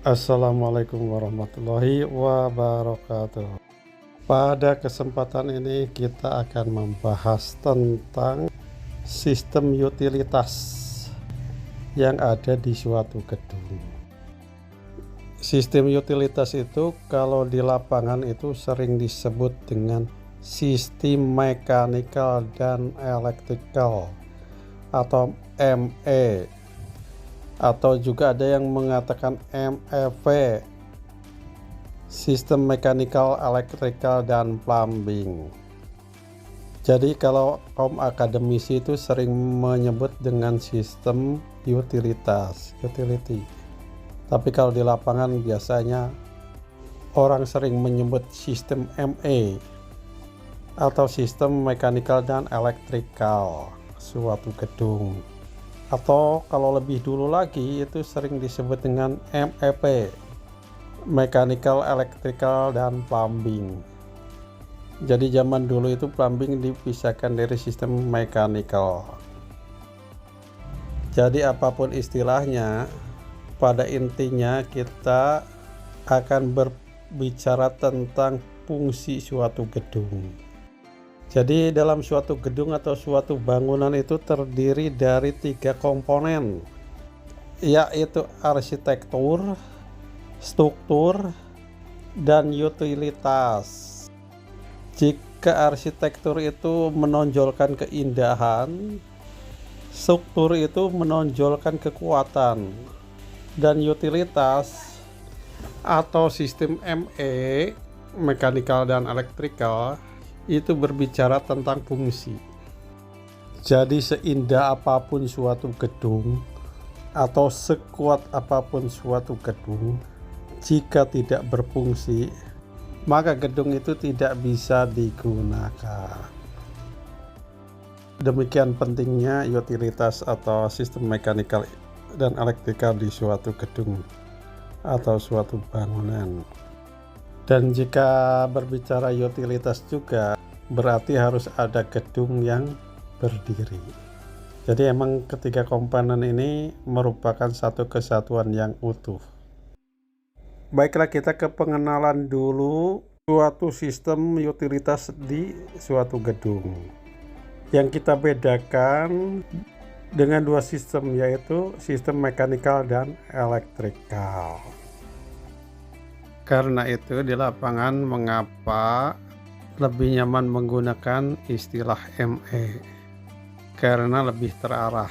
Assalamualaikum warahmatullahi wabarakatuh. Pada kesempatan ini kita akan membahas tentang sistem utilitas yang ada di suatu gedung. Sistem utilitas itu kalau di lapangan itu sering disebut dengan sistem mechanical dan electrical atau ME, atau juga ada yang mengatakan MEV, sistem mechanical, electrical, dan plumbing. Jadi kalau kaum akademisi itu sering menyebut dengan sistem utilitas, utility. Tapi kalau di lapangan biasanya orang sering menyebut sistem ME atau sistem mechanical dan electrical suatu gedung. Atau kalau lebih dulu lagi itu sering disebut dengan MEP, mechanical, electrical, dan plumbing. Jadi zaman dulu itu plumbing dipisahkan dari sistem mechanical. Jadi apapun istilahnya, pada intinya kita akan berbicara tentang fungsi suatu gedung. Jadi dalam suatu gedung atau suatu bangunan itu terdiri dari 3 komponen, yaitu arsitektur, struktur, dan utilitas. Jika arsitektur itu menonjolkan keindahan, struktur itu menonjolkan kekuatan, dan utilitas atau sistem ME, mechanical dan electrical, itu berbicara tentang fungsi. Jadi seindah apapun suatu gedung atau sekuat apapun suatu gedung, jika tidak berfungsi, maka gedung itu tidak bisa digunakan. Demikian pentingnya utilitas atau sistem mechanical dan electrical di suatu gedung atau suatu bangunan. Dan jika berbicara utilitas juga berarti harus ada gedung yang berdiri. Jadi emang ketiga komponen ini merupakan satu kesatuan yang utuh. Baiklah, kita ke pengenalan dulu suatu sistem utilitas di suatu gedung. Yang kita bedakan dengan dua sistem, yaitu sistem mechanical dan electrical. Karena itu di lapangan mengapa lebih nyaman menggunakan istilah ME, karena lebih terarah.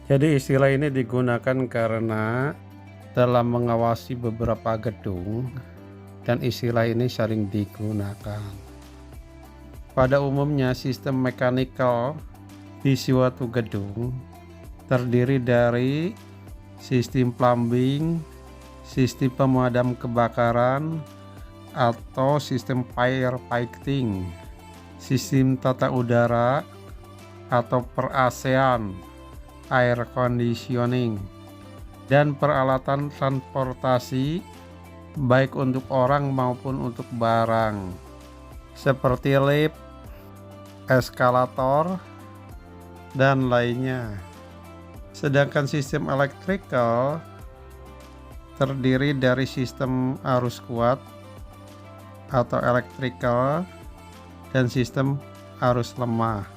Jadi istilah ini digunakan karena dalam mengawasi beberapa gedung dan istilah ini sering digunakan. Pada umumnya sistem mechanical di suatu gedung terdiri dari sistem plumbing, sistem pemadam kebakaran atau sistem firefighting, sistem tata udara atau per-AC-an, air conditioning, dan peralatan transportasi baik untuk orang maupun untuk barang seperti lift, eskalator, dan lainnya. Sedangkan sistem electrical terdiri dari sistem arus kuat atau electrical dan sistem arus lemah,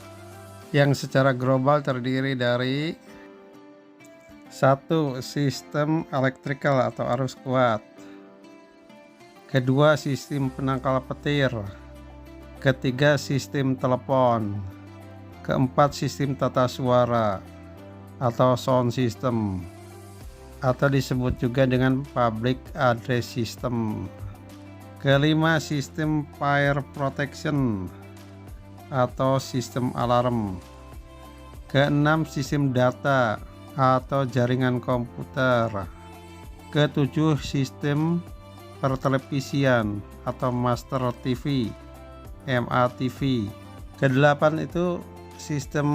yang secara global terdiri dari 1. Sistem electrical atau arus kuat, 2. Sistem penangkal petir, 3. Sistem telepon, 4. Sistem tata suara atau sound system, atau disebut juga dengan public address system, 5. Sistem fire protection atau sistem alarm, 6. Sistem data atau jaringan komputer, 7. Sistem pertelevisian atau master TV, MATV, 8. Itu sistem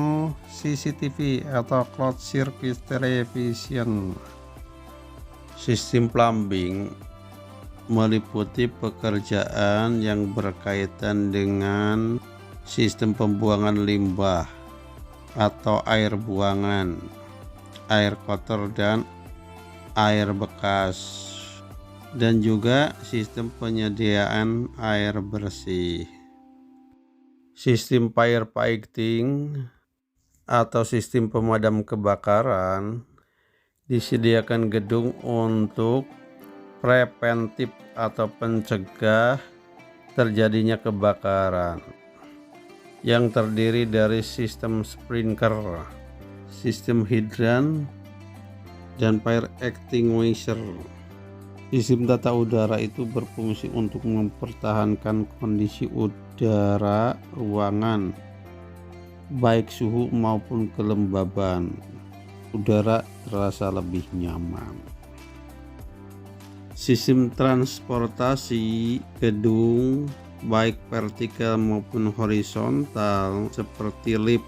CCTV atau closed circuit television. Sistem plumbing meliputi pekerjaan yang berkaitan dengan sistem pembuangan limbah atau air buangan, air kotor dan air bekas, dan juga sistem penyediaan air bersih. Sistem firefighting atau sistem pemadam kebakaran disediakan gedung untuk preventif atau pencegah terjadinya kebakaran yang terdiri dari sistem sprinkler, sistem hidran, dan fire extinguisher. Sistem tata udara itu berfungsi untuk mempertahankan kondisi udara ruangan, baik suhu maupun kelembaban udara terasa lebih nyaman. Sistem transportasi gedung baik vertikal maupun horizontal seperti lift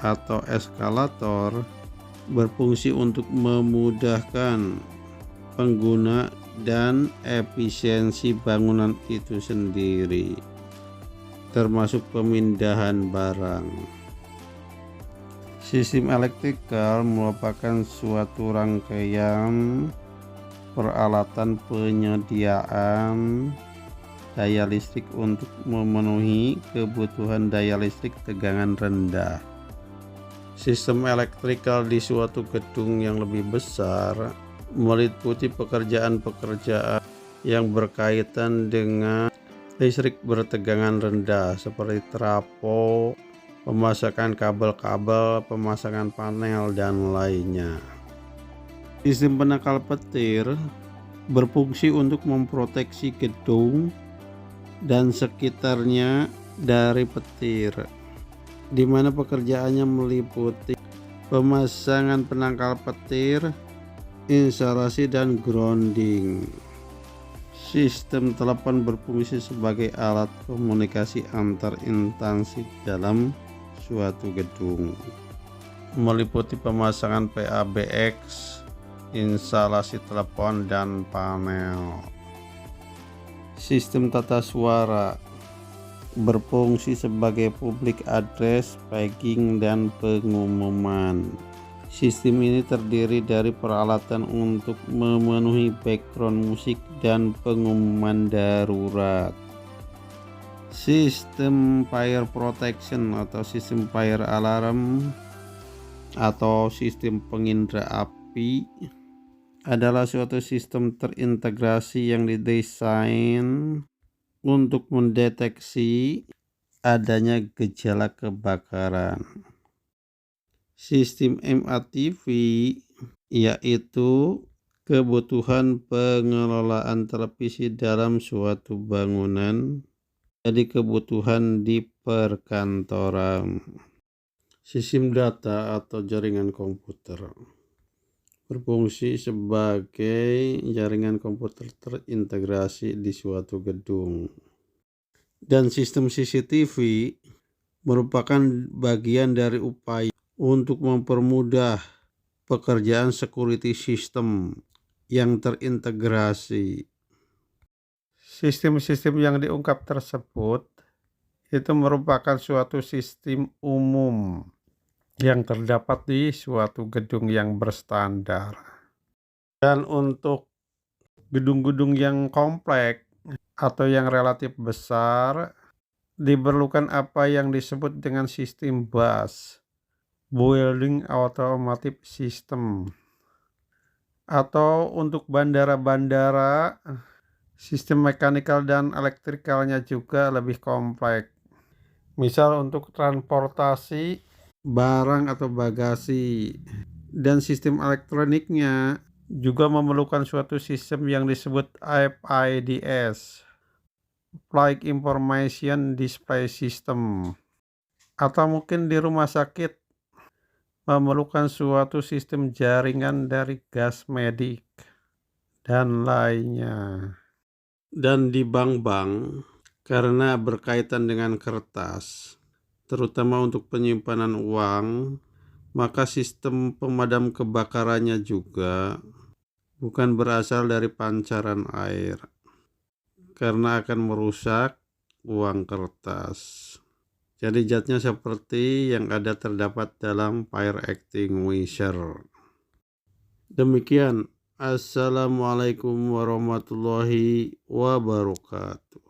atau eskalator berfungsi untuk memudahkan pengguna dan efisiensi bangunan itu sendiri, termasuk pemindahan barang. Sistem elektrikal merupakan suatu rangkaian peralatan penyediaan daya listrik untuk memenuhi kebutuhan daya listrik tegangan rendah. Sistem elektrikal di suatu gedung yang lebih besar meliputi pekerjaan-pekerjaan yang berkaitan dengan listrik bertegangan rendah seperti trafo, pemasangan kabel-kabel, pemasangan panel, dan lainnya. Sistem penangkal petir berfungsi untuk memproteksi gedung dan sekitarnya dari petir, di mana pekerjaannya meliputi pemasangan penangkal petir, instalasi, dan grounding. Sistem telepon berfungsi sebagai alat komunikasi antar instansi dalam suatu gedung, meliputi pemasangan PABX, instalasi telepon, dan panel. Sistem tata suara berfungsi sebagai public address, paging, dan pengumuman. Sistem ini terdiri dari peralatan untuk memenuhi background musik dan pengumuman darurat. Sistem fire protection atau sistem fire alarm atau sistem pengindra api adalah suatu sistem terintegrasi yang didesain untuk mendeteksi adanya gejala kebakaran. Sistem MATV yaitu kebutuhan pengelolaan televisi dalam suatu bangunan, jadi kebutuhan di perkantoran. Sistem data atau jaringan komputer berfungsi sebagai jaringan komputer terintegrasi di suatu gedung. Dan sistem CCTV merupakan bagian dari upaya untuk mempermudah pekerjaan security system yang terintegrasi. Sistem-sistem yang diungkap tersebut itu merupakan suatu sistem umum yang terdapat di suatu gedung yang berstandar. Dan untuk gedung-gedung yang kompleks atau yang relatif besar diperlukan apa yang disebut dengan sistem BAS, Building Automated System. Atau untuk bandara-bandara, sistem mekanikal dan elektrikalnya juga lebih kompleks. Misal untuk transportasi barang atau bagasi, dan sistem elektroniknya juga memerlukan suatu sistem yang disebut FIDS, Flight Information Display System. Atau mungkin di rumah sakit memerlukan suatu sistem jaringan dari gas medik dan lainnya. Dan di bank-bank, karena berkaitan dengan kertas, terutama untuk penyimpanan uang, maka sistem pemadam kebakarannya juga bukan berasal dari pancaran air, karena akan merusak uang kertas. Jadi zatnya seperti yang terdapat dalam fire extinguisher. Demikian Assalamualaikum warahmatullahi wabarakatuh.